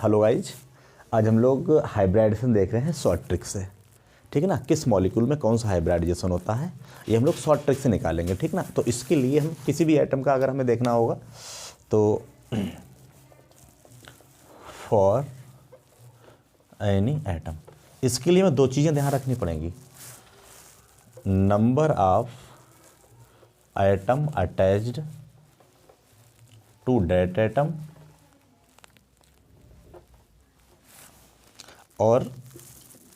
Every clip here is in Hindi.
हेलो गाइज, आज हम लोग हाइब्रिडाइजेशन देख रहे हैं शॉर्ट ट्रिक से। ठीक है ना, किस मॉलिक्यूल में कौन सा हाइब्रिडाइजेशन होता है ये हम लोग शॉर्ट ट्रिक से निकालेंगे। ठीक ना, तो इसके लिए हम किसी भी एटम का अगर हमें देखना होगा तो फॉर एनी एटम, इसके लिए हमें दो चीज़ें ध्यान रखनी पड़ेंगी। Number of atom attached to that atom और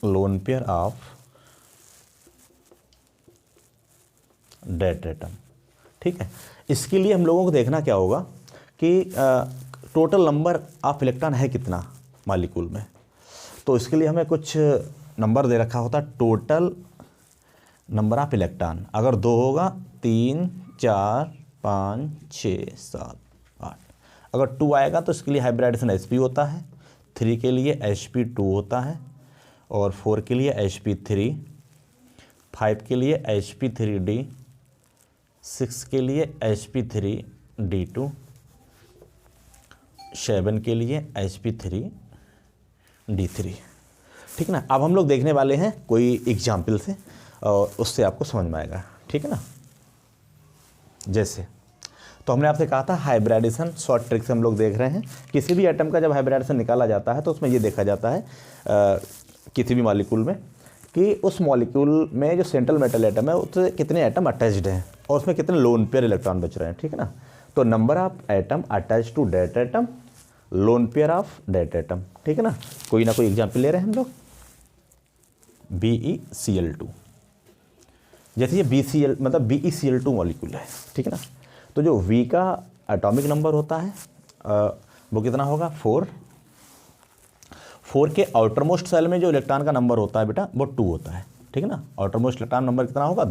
lone pair of that atom. ठीक है, इसके लिए हम लोगों को देखना क्या होगा कि टोटल नंबर ऑफ इलेक्ट्रॉन है कितना मॉलिक्यूल में। तो इसके लिए हमें कुछ नंबर दे रखा होता है, टोटल नंबर ऑफ इलेक्ट्रॉन। अगर 2 होगा 3 4 5 6 7 8। अगर 2 आएगा तो इसके लिए हाइब्रिडाइजेशन sp होता है, 3 के लिए sp2 होता है और 4 के लिए sp3, 5 के लिए sp3d, 6 के लिए sp3d2, 7 के लिए sp3d3। ठीक ना, अब हम लोग देखने वाले हैं कोई एग्जाम्पल से और उससे आपको समझ में आएगा। ठीक है ना, जैसे तो हमने आपसे कहा था हाइब्रिडाइजेशन शॉर्ट ट्रिक से हम लोग देख रहे हैं। किसी भी एटम का जब हाइब्रिडाइजेशन निकाला जाता है तो उसमें ये देखा जाता है किसी भी मॉलिक्यूल में कि उस मॉलिक्यूल में जो सेंट्रल मेटल एटम है उससे कितने एटम अटैच्ड हैं और उसमें कितने लोन पेयर इलेक्ट्रॉन बच रहे हैं। ठीक है ना, तो number of atom attach to that atom, lone pair of that atom. ठीक है ना, कोई ना कोई एग्जाम्पल ले रहे हैं हम लोग। BeCl2, जैसे ये BCl मतलब BeCl2 मॉलिक्यूल है। ठीक है ना, तो जो V का एटॉमिक नंबर होता है वो कितना होगा 4। 4 के आउटर मोस्ट सेल में जो इलेक्ट्रॉन का नंबर होता है बेटा वो 2 होता है। ठीक है ना, आउटर मोस्ट इलेक्ट्रॉन नंबर कितना होगा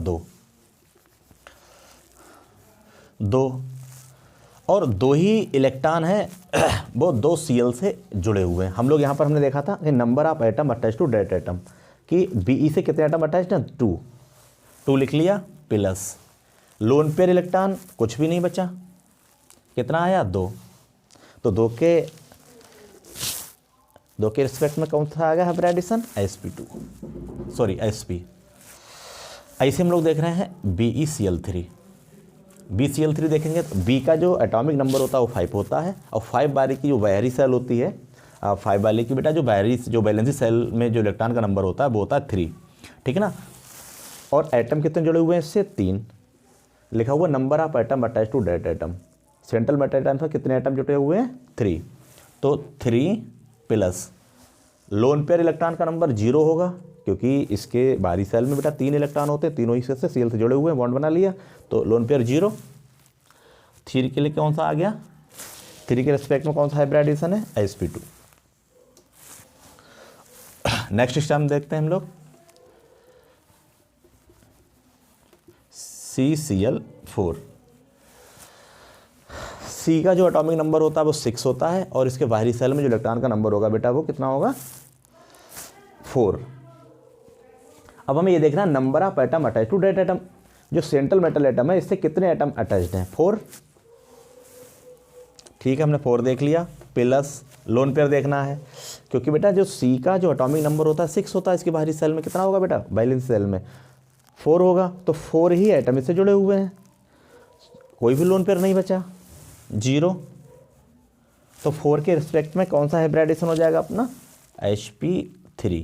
2 और 2 ही इलेक्ट्रॉन है वो 2 Cl से जुड़े हुए हैं। हम लोग यहाँ पर हमने देखा था कि number of atom attach to that atom कि Be से कितने एटम अटैच्ड हैं 2 लिख लिया, प्लस लोन पेयर इलेक्ट्रॉन कुछ भी नहीं बचा, कितना आया 2। तो 2 के रिस्पेक्ट में कौन सा आ गया हाइब्रिडाइजेशन sp2, सॉरी sp। ऐसे हम लोग देख रहे हैं BeCl3। BeCl3 देखेंगे तो B का जो एटॉमिक नंबर होता है वो 5 होता है और 5 वाले की जो बाहरी सेल होती है 5 वाले की बेटा जो वैलेंसी सेल में जो इलेक्ट्रॉन का नंबर होता है वो होता है 3। ठीक है ना, और एटम कितने जुड़े हुए हैं इससे 3। लिखा हुआ number of atom attach to that atom, central metal atom से कितने एटम जुड़े हुए हैं 3। तो 3 प्लस लोन पेयर इलेक्ट्रॉन का नंबर 0 होगा क्योंकि इसके बाहरी सेल में बेटा 3 इलेक्ट्रॉन होते हैं, तीनों ही से Cl से जुड़े हुए हैं, बॉन्ड बना लिया तो लोन पेयर 0। 3 के लिए कौन सा आ गया, 3 के रिस्पेक्ट में कौन सा हाइब्रिडाइजेशन है sp2। नेक्स्ट स्टेप देखते हैं हम लोग CCl4। C का जो एटॉमिक नंबर होता है वो 6 होता है और इसके बाहरी सेल में जो इलेक्ट्रॉन का नंबर होगा बेटा वो कितना होगा 4। अब हमें ये देखना है number of atom attach to that atom, जो सेंट्रल मेटल एटम है इससे कितने एटम अटैच्ड हैं 4। ठीक है, हमने 4 देख लिया, प्लस लोन पेयर देखना है क्योंकि बेटा जो C का जो एटॉमिक नंबर होता है 6 होता है, इसके बाहरी सेल में कितना होगा बेटा वैलेंसी सेल में 4 होगा, तो 4 ही एटम इससे जुड़े हुए हैं, कोई भी लोन पेयर नहीं बचा 0। तो 4 के रिस्पेक्ट में कौन सा हाइब्रिडाइजेशन हो जाएगा अपना sp3।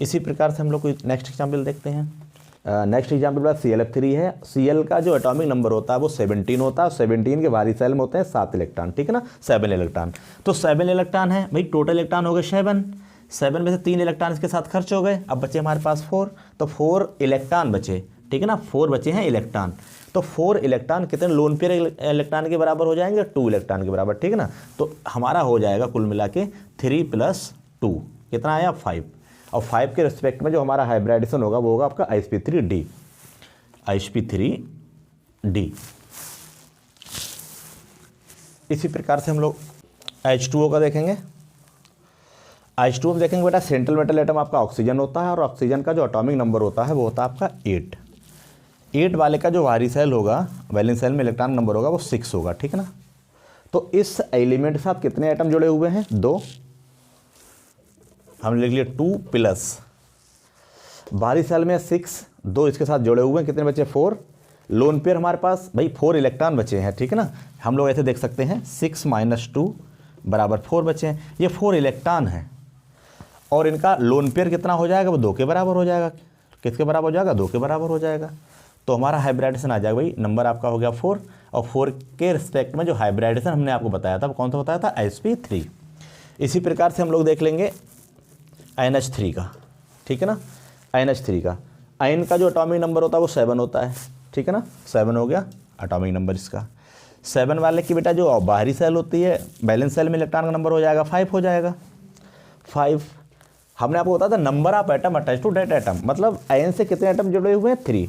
इसी प्रकार से हम लोग कोई नेक्स्ट एग्जाम्पल देखते हैं। नेक्स्ट एग्जाम्पल बात ClF3 है। Cl का जो एटॉमिक नंबर होता है वो 17 होता है, 17 के बाहरी सेल में होते हैं 7 इलेक्ट्रॉन। ठीक है ना, 7 इलेक्ट्रॉन। तो 7 इलेक्ट्रॉन है भाई, टोटल इलेक्ट्रॉन हो गए 7 में से 3 इलेक्ट्रॉन इसके साथ खर्च हो गए, अब बचे हमारे पास 4, तो 4 इलेक्ट्रॉन बचे। ठीक है ना, 4 बचे हैं इलेक्ट्रॉन, तो 4 इलेक्ट्रॉन कितने लोन पेयर इलेक्ट्रॉन के बराबर हो जाएंगे 2 इलेक्ट्रॉन के बराबर। ठीक है ना, तो हमारा हो जाएगा कुल मिला के 3 + 2 कितना आया 5, और 5 के रिस्पेक्ट में जो हमारा हाइब्रिडाइजेशन होगा वो होगा आपका sp3d। इसी प्रकार से हम लोग H2O का देखेंगे। H2O में देखेंगे बेटा सेंट्रल मेटल एटम आपका ऑक्सीजन होता है और ऑक्सीजन का जो एटॉमिक नंबर होता है वो होता है आपका 8। 8 वाले का जो बाहरी सेल होगा, वैलेंस सेल में इलेक्ट्रॉन नंबर होगा वो 6 होगा। ठीक है ना, तो इस एलिमेंट के साथ कितने एटम जुड़े हुए हैं 2, हमने लिख लिया 2 प्लस बाहरी सेल में 6, 2 इसके साथ जुड़े हुए हैं, कितने बचे 4। लोन पेयर हमारे पास भाई 4 इलेक्ट्रॉन बचे हैं, ठीक है ना। हम लोग ऐसे देख सकते हैं 6 - 2 बराबर 4 बचे हैं। ये 4 इलेक्ट्रॉन हैं और इनका लोन पेयर कितना हो जाएगा, वो 2 के बराबर हो जाएगा। किसके बराबर हो जाएगा, 2 के बराबर हो जाएगा। तो हमारा हाइब्रिडाइजेशन आ जाएगा भाई, नंबर आपका हो गया 4 और 4 के रिस्पेक्ट में जो हाइब्रिडाइजेशन हमने आपको बताया था वो कौन सा बताया था, sp3। इसी प्रकार से हम लोग देख लेंगे NH3 का, ठीक है ना। NH3 का आयन का जो एटॉमिक नंबर होता है वो 7 होता है, ठीक है ना। 7 हो गया एटॉमिक नंबर इसका। 7 वाले की बेटा जो बाहरी सेल होती है, बैलेंस सेल में इलेक्ट्रॉन का नंबर हो जाएगा 5 हो जाएगा। 5 हमने आपको बताया था number of atom attach to that atom, मतलब आयन से कितने एटम जुड़े हुए हैं, 3,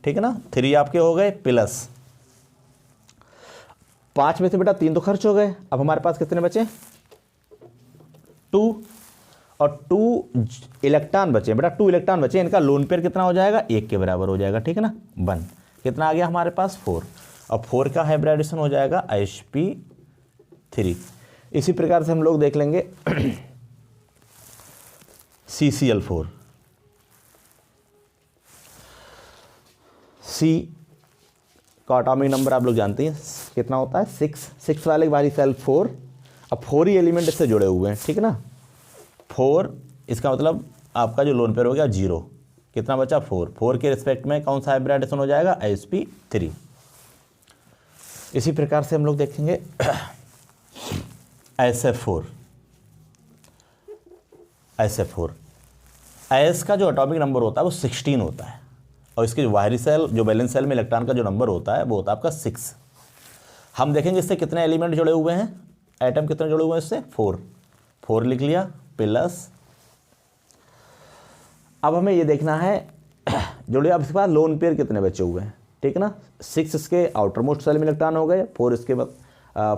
ठीक है ना। 3 आपके हो गए प्लस 5 में से बेटा 3 तो खर्च हो गए। अब हमारे पास कितने बचे, 2 और 2 इलेक्ट्रॉन बचे बेटा, 2 इलेक्ट्रॉन बचे। इनका लोन पेयर कितना हो जाएगा, 1 के बराबर हो जाएगा, ठीक है ना। 1 कितना आ गया हमारे पास 4 और 4 का हाइब्रिडाइजेशन हो जाएगा sp3। इसी प्रकार से हम लोग देख लेंगे CCl4। C का एटॉमिक नंबर आप लोग जानते हैं कितना होता है, 6 वाले वाली सेल 4। अब 4 ही एलिमेंट इससे जुड़े हुए हैं, ठीक है ना। 4 इसका मतलब आपका जो लोन पेयर हो गया 0, कितना बचा 4 के रिस्पेक्ट में कौन सा हाइब्रिडाइजेशन हो जाएगा, sp3। इसी प्रकार से हम लोग देखेंगे SF4। S का जो एटॉमिक नंबर होता है वो 16 होता है और इसके जो बाहरी सेल जो बैलेंस सेल में इलेक्ट्रॉन का जो नंबर होता है वो होता है आपका 6। हम देखेंगे इससे कितने एलिमेंट जुड़े हुए हैं, एटम कितने जुड़े हुए हैं इससे, 4 लिख लिया प्लस। अब हमें ये देखना है जुड़े, अब इसके बाद लोन पेयर कितने बचे हुए हैं, ठीक है ना। 6 इसके आउटर मोस्ट सेल में इलेक्ट्रॉन हो गए, 4 इसके बाद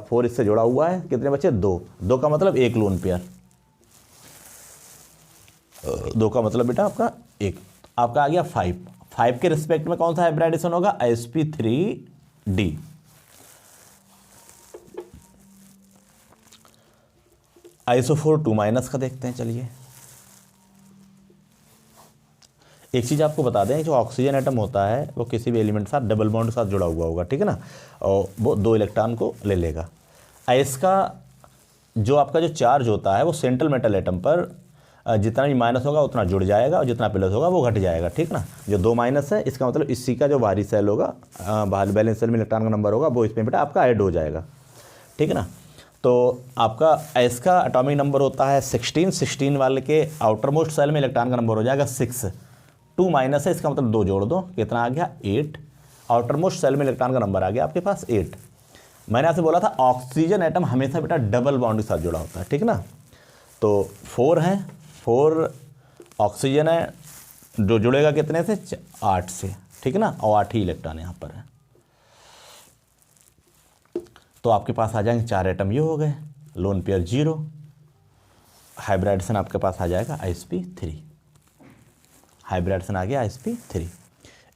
4 इससे जुड़ा हुआ है, कितने बचे 2 का मतलब 1 लोन पेयर, 2 का मतलब बेटा आपका 1। आपका आ गया 5 के रिस्पेक्ट में कौन सा हाइब्रिडाइजेशन होगा, sp3d। आइसोफोर 2- का देखते हैं, चलिए। एक चीज़ आपको बता दें, जो ऑक्सीजन एटम होता है वो किसी भी एलिमेंट के साथ डबल बॉन्ड के साथ जुड़ा हुआ होगा, ठीक है ना, और वो 2 इलेक्ट्रॉन को ले लेगा। इसका जो आपका जो चार्ज होता है वो सेंट्रल मेटल एटम पर जितना भी माइनस होगा उतना जुड़ जाएगा और जितना प्लस होगा वो घट जाएगा, ठीक ना। जो 2 माइनस है इसका मतलब इसी का जो बाहरी सेल होगा, बाहर बैलेंस सेल में इलेक्ट्रॉन का नंबर होगा वो इसमें बेटा आपका ऐड हो जाएगा, ठीक है ना। तो आपका S का एटॉमिक नंबर होता है 16 वाले के आउटर मोस्ट सेल में इलेक्ट्रॉन का नंबर हो जाएगा 6। 2 माइनस है इसका मतलब 2 जोड़ दो, कितना आ गया 8। आउटर मोस्ट सेल में इलेक्ट्रॉन का नंबर आ गया आपके पास 8। मैंने आपसे बोला था ऑक्सीजन एटम हमेशा बेटा डबल बॉन्ड के साथ जुड़ा होता है, ठीक ना। तो 4 है, 4 ऑक्सीजन है, जो जुड़ेगा कितने से, 8 से, ठीक है ना, और 8 ही इलेक्ट्रॉन यहाँ पर है। तो आपके पास आ जाएंगे 4 एटम, ये हो गए, लोन पेयर 0, हाइब्रिडाइजेशन आपके पास आ जाएगा sp3, हाइब्रिडाइजेशन आ गया sp3।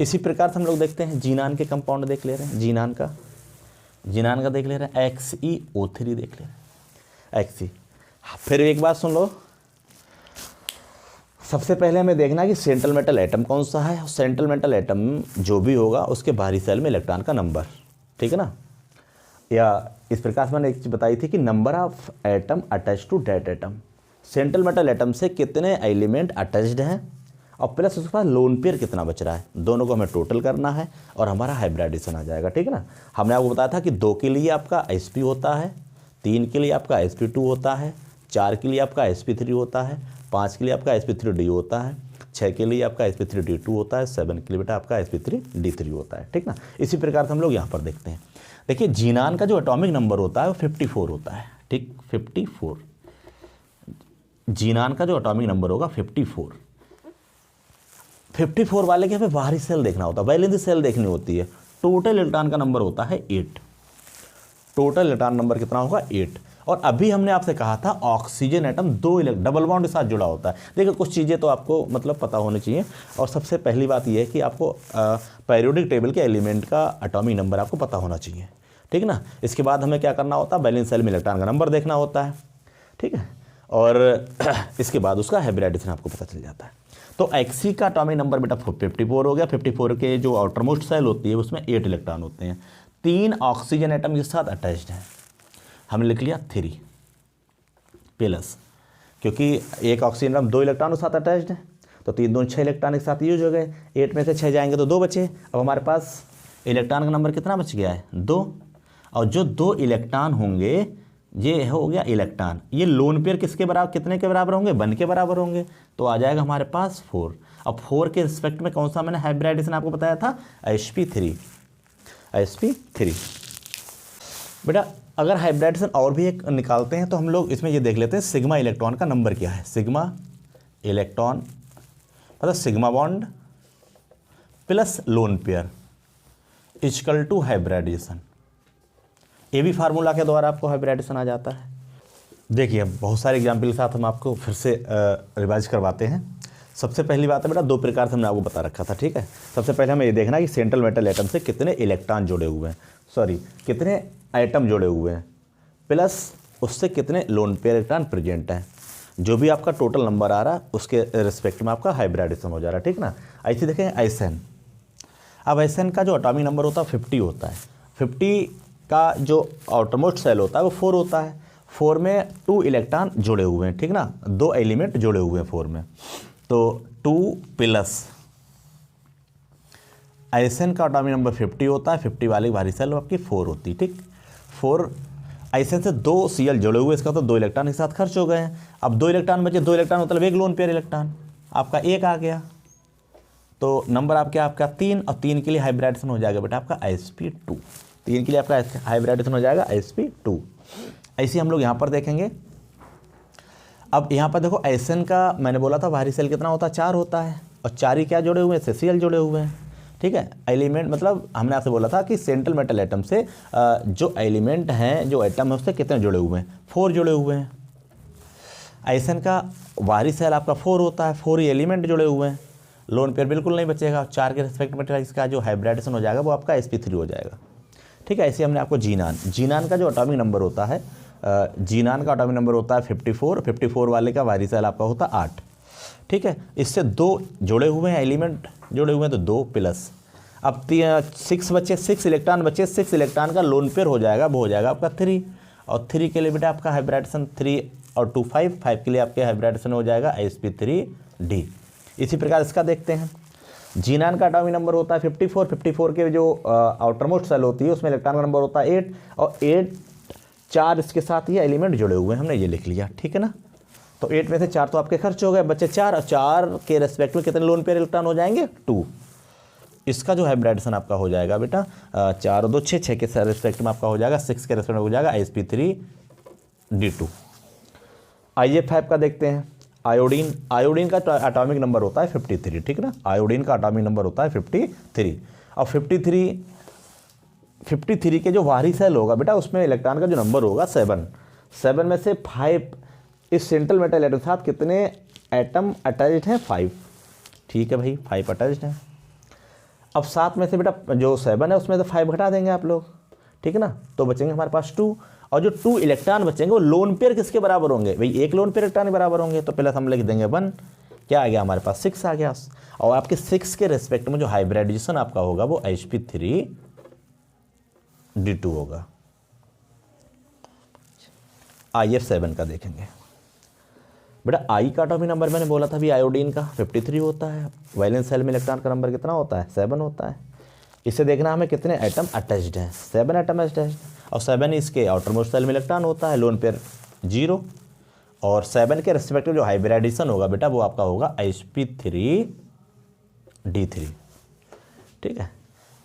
इसी प्रकार से हम लोग देखते हैं जीनान के कंपाउंड देख ले रहे हैं, जीनान का देख ले रहे हैं, XeO3 देख ले रहे हैं, Xe। फिर एक बात सुन लो, सबसे पहले हमें देखना है कि सेंट्रल मेटल एटम कौन सा है। सेंट्रल मेटल एटम जो भी होगा उसके बाहरी सेल में इलेक्ट्रॉन का नंबर, ठीक है ना। या इस प्रकार से मैंने एक चीज़ बताई थी कि number of atom attach to that atom, central metal atom से कितने एलिमेंट अटैच्ड हैं और प्लस उसके बाद लोन पेयर कितना बच रहा है, दोनों को हमें टोटल करना है और हमारा हाइब्रिडाइजेशन आ जाएगा, ठीक है ना। हमने आपको बताया था कि 2 के लिए आपका sp होता है, 3 के लिए आपका sp2 होता है, 4 के लिए आपका sp3 होता है, 5 के लिए आपका sp3d होता है, 6 के लिए आपका sp3d2 होता है, 7 के लिए बेटा आपका sp3d3 होता है, ठीक ना। इसी प्रकार से हम लोग यहाँ पर देखते हैं। देखिए जीनान का जो एटॉमिक नंबर होता है वो 54 होता है, ठीक, 54। जीनान का जो एटॉमिक नंबर होगा 54 वाले के हमें बाहरी सेल देखना होता है, वैलेंसी सेल देखनी होती है। टोटल इलेक्ट्रॉन का नंबर होता है 8, टोटल इलेक्ट्रॉन नंबर कितना होगा 8। और अभी हमने आपसे कहा था ऑक्सीजन एटम 2 डबल बॉन्ड के साथ जुड़ा होता है। देखिए कुछ चीज़ें तो आपको मतलब पता होनी चाहिए, और सबसे पहली बात यह है कि आपको पीरियोडिक टेबल के एलिमेंट का एटॉमिक नंबर आपको पता होना चाहिए, ठीक है ना। इसके बाद हमें क्या करना होता है, बैलेंस सेल में इलेक्ट्रॉन का नंबर देखना होता है, ठीक है। और इसके बाद उसका हाइब्रिडाइजेशन आपको पता चल जाता है। तो एक्सी का एटॉमिक नंबर बेटा 54 हो गया। 54 के जो आउटरमोस्ट सेल होती है उसमें 8 इलेक्ट्रॉन होते हैं, 3 ऑक्सीजन एटम के साथ अटैच्ड हैं। हमने लिख लिया 3 प्लस, क्योंकि एक ऑक्सीजन एटम 2 इलेक्ट्रॉन के साथ अटैच्ड है, तो 3 दूनी 6 इलेक्ट्रॉन के साथ यूज हो गए। 8 में से 6 जाएंगे तो 2 बचे। अब हमारे पास इलेक्ट्रॉन का नंबर कितना बच गया है? 2। और जो 2 इलेक्ट्रॉन होंगे ये हो गया इलेक्ट्रॉन, ये लोन पेयर किसके बराबर, कितने के बराबर होंगे? 1 के बराबर होंगे, तो आ जाएगा हमारे पास 4। अब 4 के रिस्पेक्ट में कौन सा मैंने हाइब्रिडाइजेशन आपको बताया था? sp3। बेटा अगर हाइब्रिडाइजेशन और भी एक निकालते हैं तो हम लोग इसमें ये देख लेते हैं सिग्मा इलेक्ट्रॉन का नंबर क्या है। सिग्मा इलेक्ट्रॉन मतलब sigma bond plus lone pair equal to hybridisation. ये भी फार्मूला के द्वारा आपको हाइब्रिडाइजेशन आ जाता है। देखिए बहुत सारे एग्जाम्पल के साथ हम आपको फिर से रिवाइज करवाते हैं। सबसे पहली बात है बेटा 2 प्रकार से हमने आपको बता रखा था, ठीक है। सबसे पहले हमें ये देखना है कि सेंट्रल मेटल एटम से कितने इलेक्ट्रॉन जुड़े हुए हैं, कितने एटम जुड़े हुए हैं, प्लस उससे कितने लोन पेयर इलेक्ट्रॉन प्रेजेंट हैं। जो भी आपका टोटल नंबर आ रहा है उसके रिस्पेक्ट में आपका हाइब्रिडाइजेशन हो जा रहा है, ठीक ना। ऐसे देखें एसएन। अब एसएन का जो एटॉमिक नंबर होता है 50 होता है। 50 का जो आउटरमोस्ट सेल होता है वो 4 होता है। 4 में 2 इलेक्ट्रॉन जुड़े हुए हैं, ठीक ना, 2 एलिमेंट जुड़े हुए हैं 4 में, तो 2 प्लस एसएन का एटॉमिक नंबर 50 होता है। 50 वाली भारी सेल आपकी 4 होती है, ठीक। 4 एसएन से 2 सीएल जुड़े हुए, इसका तो 2 इलेक्ट्रॉन के साथ खर्च हो गए हैं। अब 2 इलेक्ट्रॉन बचे, 2 इलेक्ट्रॉन मतलब एक लोन पेयर इलेक्ट्रॉन आपका 1 आ गया, तो नंबर आपका 3, और 3 के लिए हाइब्रिडाइजेशन हो जाएगा बेटा आपका sp2। 3 के लिए आपका हाइब्रिडाइजेशन हो जाएगा sp2। ऐसे हम लोग यहाँ पर देखेंगे। अब यहाँ पर देखो एसएन का मैंने बोला था भारी सेल कितना होता है? 4 होता है, और 4 ही क्या जुड़े हुए हैं? सीएल जुड़े हुए हैं, ठीक है। एलिमेंट मतलब हमने आपसे बोला था कि सेंट्रल मेटल एटम से जो एलिमेंट हैं, जो एटम है उससे कितने जुड़े हुए हैं? 4 जुड़े हुए हैं। एसएन का भारी सेल आपका 4 होता है, 4 ही एलिमेंट जुड़े हुए हैं, लोन पेयर बिल्कुल नहीं बचेगा। 4 के रिस्पेक्ट में इसका जो हाइब्रिडाइजेशन हो जाएगा वो आपका sp3 हो जाएगा, ठीक है। ऐसे हमने आपको जीनान का जो एटॉमिक नंबर होता है, जीनान का एटॉमिक नंबर होता है 54। 54 वाले का भारी सेल आपका होता है 8, ठीक है। इससे 2 जुड़े हुए हैं, एलिमेंट जुड़े हुए हैं, तो 2 प्लस। अब 6 बचे, 6 इलेक्ट्रॉन बचे, 6 इलेक्ट्रॉन का लोन पेयर हो जाएगा, वो हो जाएगा आपका 3। और 3 के लिए बेटा आपका हाइब्रिडाइजेशन 3 और 2 5, 5 के लिए आपके हाइब्रिडाइजेशन हो जाएगा sp3d। इसी प्रकार इसका देखते हैं। जीनान का एटॉमिक नंबर होता है 54। 54 के जो आउटरमोस्ट सेल होती है उसमें इलेक्ट्रॉन का नंबर होता है 8, और 8 4 इसके साथ ये एलिमेंट जुड़े हुए हैं, हमने ये लिख लिया, ठीक है ना। तो 8 में से 4 तो आपके खर्च हो गए, बच्चे 4, और 4 के रेस्पेक्ट में कितने लोन पेयर इलेक्ट्रॉन हो जाएंगे? 2। इसका जो हाइब्रिडाइजेशन आपका हो जाएगा बेटा 4 और 2 6, 6 के रेस्पेक्ट में आपका हो जाएगा, 6 के रेस्पेक्ट में हो जाएगा sp3d2। आइए 5 का देखते हैं। आयोडीन का एटॉमिक नंबर होता है 53, ठीक ना। आयोडीन का एटॉमिक नंबर होता है 53। और 53 के जो बाहरी सेल होगा बेटा उसमें इलेक्ट्रॉन का जो नंबर होगा 7। 7 में से 5 इस सेंट्रल मेटल एटम के साथ कितने एटम अटैच्ड हैं? 5, ठीक है भाई, 5 अटैच्ड हैं। अब 7 में से बेटा जो 7 है उसमें से 5 घटा देंगे आप लोग, ठीक है ना, तो बचेंगे हमारे पास 2। और जो 2 इलेक्ट्रॉन बचेंगे वो लोन पेयर किसके बराबर होंगे? भाई एक लोन पेयर इलेक्ट्रॉन के बराबर होंगे, तो पहले हम लिख देंगे 1। क्या आ गया हमारे पास? 6 आ गया। और आपके 6 के रेस्पेक्ट में जो हाइब्रिडाइजेशन आपका होगा वो sp3d2 होगा। आइए 7 का देखेंगे। बेटा आई का एटॉमिक नंबर मैंने बोला था भी आयोडीन का 53 होता है। वैलेंस सेल में इलेक्ट्रॉन का नंबर कितना होता है? 7 होता है। इसे देखना हमें कितने एटम अटैच्ड हैं? 7 एटम अटैच्ड, और 7 इसके आउटरमोस्ट सेल में इलेक्ट्रॉन होता है, लोन पेयर 0। और 7 के रेस्पेक्टिव जो हाइब्रिडाइजेशन होगा बेटा वो आपका होगा sp3d3, ठीक है।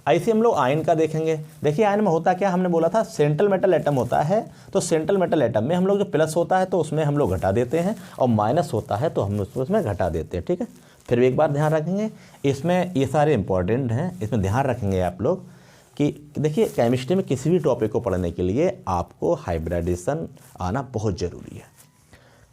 ऐसे हम लोग आयन का देखेंगे। देखिए आयन में होता क्या, हमने बोला था सेंट्रल मेटल एटम होता है, तो सेंट्रल मेटल एटम में हम लोग जो प्लस होता है तो उसमें हम लोग घटा देते हैं, और माइनस होता है तो हम उसमें घटा देते हैं, ठीक है। फिर भी एक बार ध्यान रखेंगे, इसमें ये सारे इंपॉर्टेंट हैं, इसमें ध्यान रखेंगे आप लोग कि देखिए केमिस्ट्री में किसी भी टॉपिक को पढ़ने के लिए आपको हाइब्रिडाइजेशन आना बहुत ज़रूरी है,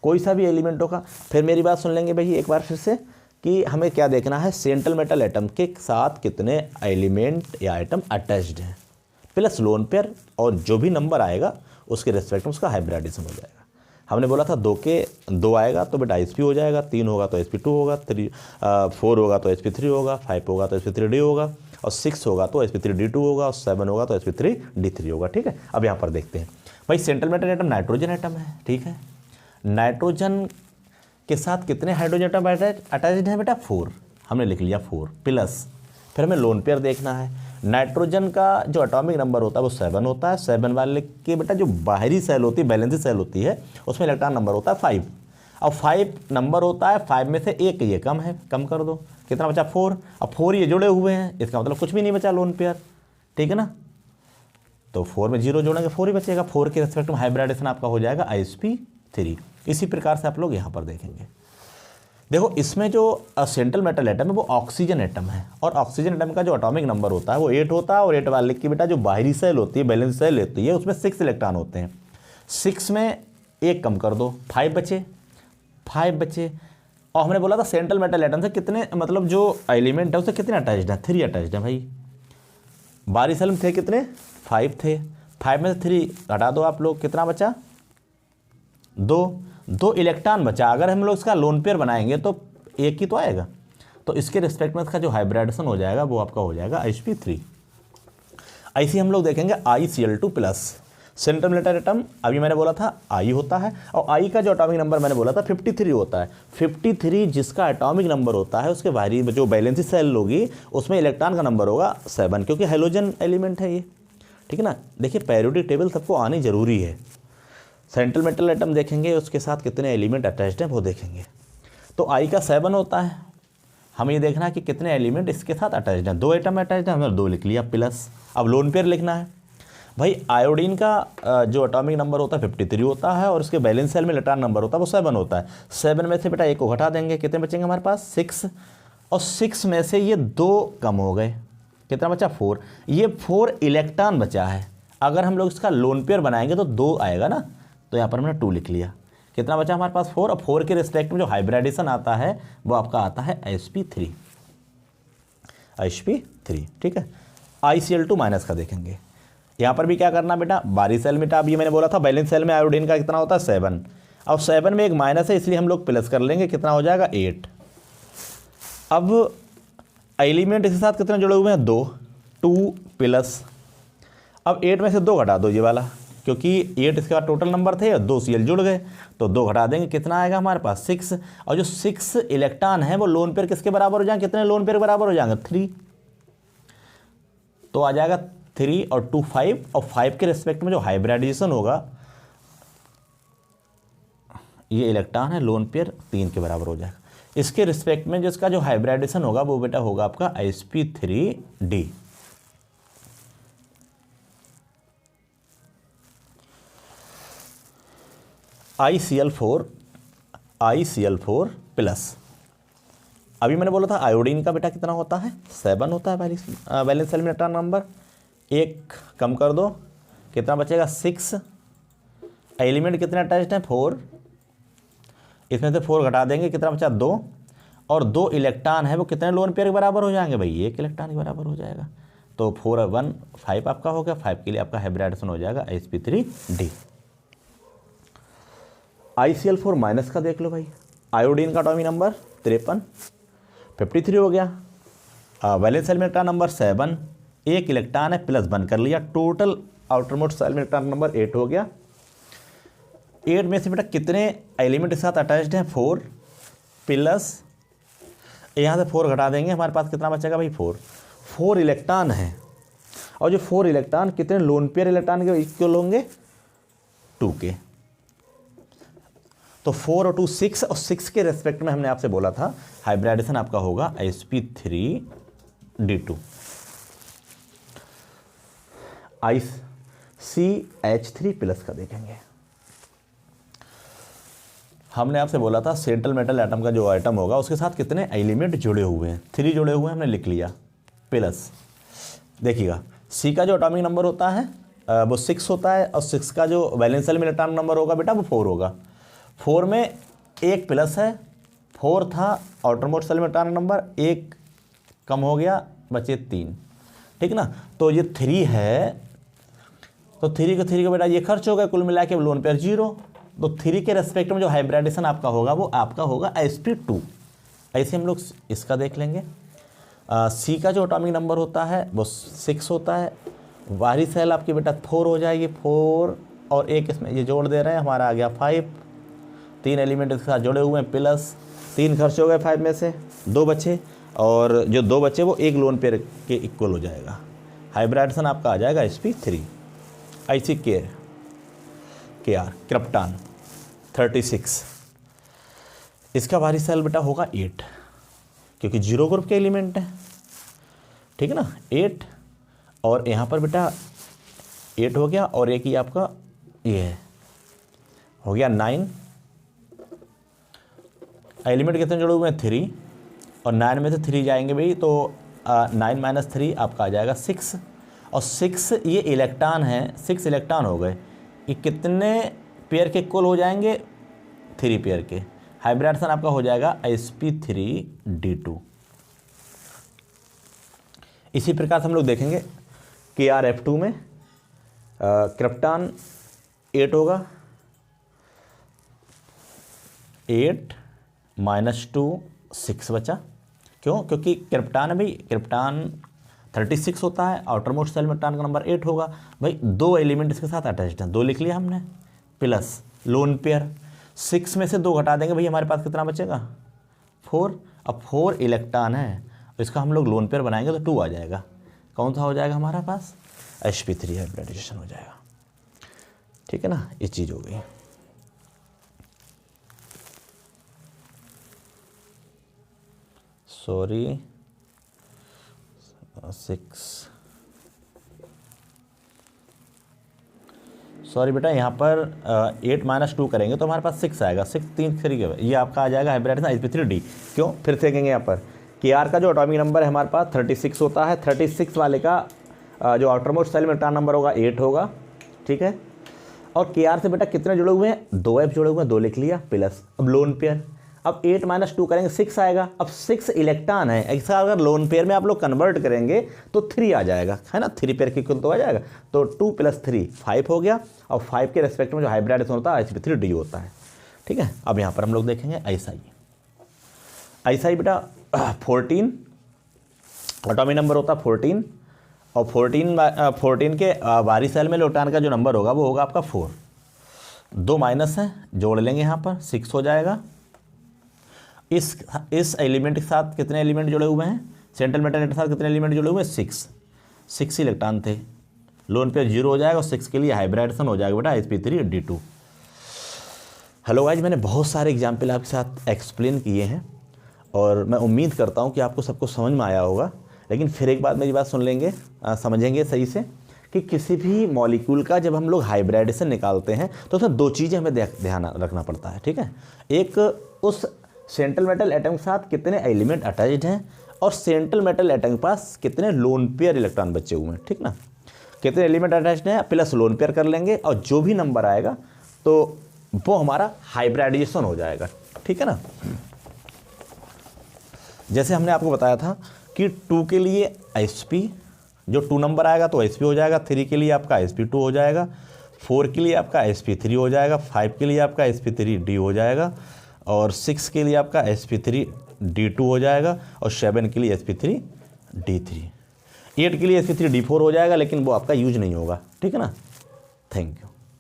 कोई सा भी एलिमेंटों का। फिर मेरी बात सुन लेंगे भाई एक बार फिर से कि हमें क्या देखना है, सेंट्रल मेटल एटम के साथ कितने एलिमेंट या आइटम अटैच्ड हैं, प्लस लोन पेयर, और जो भी नंबर आएगा उसके रेस्पेक्ट में उसका हाइब्रिडाइजेशन हो जाएगा। हमने बोला था 2 के 2 आएगा तो बेटा sp हो जाएगा, 3 होगा तो sp2 होगा, 4 होगा तो sp3 होगा, 5 होगा तो sp3d होगा, और 6 होगा तो sp3d2 होगा, और 7 होगा तो sp3d3 होगा। ठीक है, अब यहाँ पर देखते हैं भाई central metal atom nitrogen atom है। ठीक है, नाइट्रोजन के साथ कितने हाइड्रोजन एटम अटैच्ड हैं बेटा? 4, हमने लिख लिया 4 प्लस, फिर हमें लोन पेयर देखना है। नाइट्रोजन का जो एटॉमिक नंबर होता है वो 7 होता है, 7 वाले के बेटा जो बाहरी सेल होती है, बैलेंसी सेल होती है, उसमें इलेक्ट्रॉन नंबर होता है 5। अब 5 नंबर होता है, 5 में से एक ये कम है, कम कर दो, कितना बचा? 4। अब 4 ये जुड़े हुए हैं, इसका मतलब कुछ भी नहीं बचा लोन पेयर। ठीक है ना, तो 4 में 0 जोड़ेंगे 4 ही बचेगा। 4 के रेस्पेक्ट में हाइब्रिडाइजेशन आपका हो जाएगा sp3। इसी प्रकार से आप लोग यहाँ पर देखेंगे। देखो इसमें जो सेंट्रल मेटल एटम है वो ऑक्सीजन एटम है, और ऑक्सीजन एटम का जो एटॉमिक नंबर होता है वो 8 होता है, और 8 वाले की बेटा जो बाहरी सेल होती है, बैलेंस सेल होती है, उसमें 6 इलेक्ट्रॉन होते हैं। 6 में एक कम कर दो, 5 बचे, 5 बचे। और हमने बोला था सेंट्रल मेटल एटम से कितने, मतलब जो एलिमेंट है उससे कितने अटैच्ड है? 3 अटैच्ड है भाई। बाहरी सेल में थे कितने? 5 थे, 5 में से 3 हटा दो आप लोग, कितना बचा? 2 इलेक्ट्रॉन बचा। अगर हम लोग इसका लोन पेयर बनाएंगे तो एक ही तो आएगा, तो इसके रिस्पेक्ट में इसका जो हाइब्रिडाइजेशन हो जाएगा वो आपका हो जाएगा sp3। ऐसे हम लोग देखेंगे ICl2 plus. Central metal atom अभी मैंने बोला था I होता है, और I का जो एटॉमिक नंबर मैंने बोला था 53 होता है। 53 जिसका एटॉमिक नंबर होता है उसके बाहरी जो बैलेंसी सेल होगी उसमें इलेक्ट्रॉन का नंबर होगा 7, क्योंकि हेलोजन एलिमेंट है ये। ठीक है ना, देखिए पेरियोडिक टेबल सबको आनी जरूरी है। सेंट्रल मेटल एटम देखेंगे, उसके साथ कितने एलिमेंट अटैच्ड हैं वो देखेंगे। तो I का 7 होता है, हमें ये देखना है कि कितने एलिमेंट इसके साथ अटैच्ड हैं। 2 एटम अटैच्ड हैं, हमने 2 लिख लिया प्लस। अब लोन पेयर लिखना है भाई। आयोडीन का जो एटॉमिक नंबर होता है 53 होता है, और उसके बैलेंस सेल में इलेक्ट्रॉन नंबर होता है वो 7 होता है। 7 में से बेटा एक को घटा देंगे, कितने बचेंगे हमारे पास? 6, और 6 में से ये 2 कम हो गए, कितना बचा? 4। ये 4 इलेक्ट्रॉन बचा है। अगर हम लोग इसका लोन पेयर बनाएंगे तो 2 आएगा ना, तो यहाँ पर हमने 2 लिख लिया। कितना बचा हमारे पास? 4। और 4 के रिस्पेक्ट में जो हाइब्रिडाइजेशन आता है वो आपका आता है sp3। ठीक है, ICl2 माइनस का देखेंगे। यहाँ पर भी क्या करना बेटा? बाहरी सेल में, अब ये मैंने बोला था बैलेंस सेल में आयोडीन का कितना होता है? 7। अब 7 में एक माइनस है, इसलिए हम लोग प्लस कर लेंगे, कितना हो जाएगा? 8। अब एलिमेंट इसके साथ कितने जुड़े हुए हैं? 2 प्लस। अब 8 में से 2 घटा दो ये वाला, क्योंकि 8 इसके बाद टोटल नंबर थे, 2 Cl जुड़ गए, तो 2 घटा देंगे, कितना आएगा हमारे पास? 6। और जो 6 इलेक्ट्रॉन है वो लोन पेयर किसके बराबर हो जाएंगे? कितने लोन पेयर बराबर हो जाएंगे? 3। तो आ जाएगा 3 और 2 5, और 5 के रिस्पेक्ट में जो हाइब्रिडाइजेशन होगा, ये इलेक्ट्रॉन है, लोन पेयर 3 के बराबर हो जाएगा। इसके रिस्पेक्ट में जिसका जो हाइब्रिडाइजेशन होगा वो बेटा होगा आपका sp3d। ICl4 plus. अभी मैंने बोला था आयोडीन का बेटा कितना होता है? 7 होता है बैलेंस सेल में इलेक्ट्रॉन नंबर। एक कम कर दो, कितना बचेगा? 6। एलिमेंट कितने अटैच्ड हैं? 4। इसमें से 4 घटा देंगे, कितना बचा? 2। और 2 इलेक्ट्रॉन है वो कितने लोन पेयर के बराबर हो जाएंगे भाई? 1 इलेक्ट्रॉन के बराबर हो जाएगा। तो 4 और 1 5 आपका हो गया। 5 के लिए आपका हाइब्रिडाइजेशन हो जाएगा sp3d। ICl4 माइनस का देख लो भाई। आयोडीन का एटॉमिक नंबर 53, 53 हो गया। वैलेंस सेल में इलेक्ट्रॉन नंबर 7, 1 इलेक्ट्रॉन है, प्लस 1 कर लिया, टोटल आउटरमोस्ट सेल में इलेक्ट्रॉन नंबर 8 हो गया। 8 में से बेटा कितने एलिमेंट के साथ अटैच्ड हैं? 4 प्लस, यहाँ से 4 घटा देंगे, हमारे पास कितना बचेगा भाई? 4 इलेक्ट्रॉन है, और जो 4 इलेक्ट्रॉन कितने लोन पेयर इलेक्ट्रॉन के इक्वल होंगे? 2 के। तो 4 और 2 6, और 6 के रेस्पेक्ट में हमने आपसे बोला था हाइब्रिडाइजेशन आपका होगा sp3d2। ICH3 प्लस का देखेंगे। हमने आपसे बोला था सेंट्रल मेटल एटम का जो एटम होगा उसके साथ कितने एलिमेंट जुड़े हुए हैं? 3 जुड़े हुए हैं, हमने लिख लिया प्लस। देखिएगा C का जो एटॉमिक नंबर होता है वो 6 होता है, और 6 का जो वैलेंस सेल में इलेक्ट्रॉन नंबर होगा बेटा वो 4 होगा। 4 में एक प्लस है, 4 था आउटरमोस्ट सेल में इलेक्ट्रॉन नंबर, 1 कम हो गया, बचे 3। ठीक ना, तो ये 3 है, तो 3 को बेटा ये खर्च हो गया, कुल मिला के लोन पेयर 0। तो 3 के रेस्पेक्ट में जो हाइब्रिडाइजेशन आपका होगा वो आपका होगा sp2। ऐसे हम लोग इसका देख लेंगे। सी का जो एटॉमिक नंबर होता है वो 6 होता है। बाहरी सेल आपकी बेटा 4 हो जाएगी, 4 और एक इसमें ये जोड़ दे रहे हैं, हमारा आ गया 5। 3 एलिमेंट इसके साथ जुड़े हुए हैं, प्लस 3 खर्च हो गए 5 में से 2 बचे, और जो 2 बचे वो एक लोन पेयर के इक्वल हो जाएगा। हाइब्रिडाइजेशन आपका आ जाएगा sp3। ऐसी क्रिप्टॉन 36, इसका बाहरी सेल बेटा होगा 8, क्योंकि 0 ग्रुप के एलिमेंट है, ठीक है ना। 8 और यहाँ पर बेटा 8 हो गया, और एक ही आपका ये है, हो गया 9। एलिमेंट कितने जुड़े हुए हैं 3, और 9 में से 3 जाएंगे भाई, तो 9 - 3 आपका आ जाएगा 6, और 6 ये इलेक्ट्रॉन है, 6 इलेक्ट्रॉन हो गए। ये कितने पेयर के कुल हो जाएंगे 3 पेयर के। हाइब्रिडाइजेशन आपका हो जाएगा sp3d2। इसी प्रकार से हम लोग देखेंगे KrF2 में क्रिप्टॉन 8 होगा, 8 - 2 6 बचा। क्यों? क्योंकि क्रिप्टॉन है भाई, क्रिप्टॉन 36 होता है, आउटर मोस्ट सेल में क्रिप्टॉन का नंबर 8 होगा भाई। 2 एलिमेंट इसके साथ अटैच्ड हैं, 2 लिख लिया हमने, प्लस लोन पेयर 6 में से 2 घटा देंगे भाई, हमारे पास कितना बचेगा 4। अब 4 इलेक्ट्रॉन है, इसका हम लोग लोन पेयर बनाएंगे तो 2 आ जाएगा। कौन सा हो जाएगा हमारा पास sp3 हाइब्रिडाइजेशन हो जाएगा, ठीक है ना। ये चीज़ हो गई। सॉरी 6, सॉरी बेटा, यहाँ पर 8 - 2 करेंगे तो हमारे पास 6 आएगा। 6 3 3 के ये आपका आ जाएगा हाइब्रिडाइजेशन sp3d। क्यों? फिर से देखेंगे यहाँ पर Kr का जो एटॉमिक नंबर है हमारे पास 36 होता है। 36 वाले का जो आउटर मोस्ट सेल में इलेक्ट्रॉन नंबर होगा 8 होगा, ठीक है। और Kr से बेटा कितने जुड़े हुए हैं 2 F जुड़े हुए हैं, 2 लिख लिया, प्लस अब लोन पेयर। अब 8 - 2 करेंगे 6 आएगा। अब 6 इलेक्ट्रॉन है, ऐसा अगर लोन पेयर में आप लोग कन्वर्ट करेंगे तो 3 आ जाएगा, है ना। 3 पेयर की कुल तो आ जाएगा, तो 2 + 3 5 हो गया। और 5 के रेस्पेक्ट में जो हाइब्रिडाइजेशन होता है sp3d होता है, ठीक है। अब यहाँ पर हम लोग देखेंगे ऐसा ही बेटा 14 एटॉमिक नंबर होता है 14, और 14 के बाहरी सेल में इलेक्ट्रॉन का जो नंबर होगा वो होगा आपका 4। 2 माइनस है, जोड़ लेंगे यहाँ पर 6 हो जाएगा। इस एलिमेंट के साथ कितने एलिमेंट जुड़े हुए हैं, सेंट्रल मेटल के साथ कितने एलिमेंट जुड़े हुए हैं 6 इलेक्ट्रॉन थे। लोन पे 0 हो जाएगा, और 6 के लिए हाइब्रिडाइजेशन हो जाएगा बेटा sp3d2। हेलो गाइस, मैंने बहुत सारे एग्जाम्पल आपके साथ एक्सप्लेन किए हैं, और मैं उम्मीद करता हूँ कि आपको सबको समझ में आया होगा। लेकिन फिर एक बात मेरी बात सुन लेंगे, समझेंगे सही से, कि किसी भी मॉलिक्यूल का जब हम लोग हाइब्रिडाइजेशन निकालते हैं तो उसमें 2 चीज़ें हमें ध्यान रखना पड़ता है, ठीक है। एक, उस सेंट्रल मेटल एटम के साथ कितने एलिमेंट अटैच्ड हैं, और सेंट्रल मेटल एटम के पास कितने लोन पेयर इलेक्ट्रॉन बचे हुए हैं, ठीक ना। कितने एलिमेंट अटैच्ड हैं प्लस लोन पेयर कर लेंगे, और जो भी नंबर आएगा तो वो हमारा हाइब्रिडाइजेशन हो जाएगा, ठीक है ना। जैसे हमने आपको बताया था कि 2 के लिए sp, जो 2 नंबर आएगा तो sp हो जाएगा। 3 के लिए आपका sp2 हो जाएगा। 4 के लिए आपका sp3 हो जाएगा। 5 के लिए आपका sp3d हो जाएगा, और 6 के लिए आपका sp3d2 हो जाएगा, और 7 के लिए sp3d3। 8 के लिए sp3d4 हो जाएगा, लेकिन वो आपका यूज नहीं होगा, ठीक है ना। Thank you.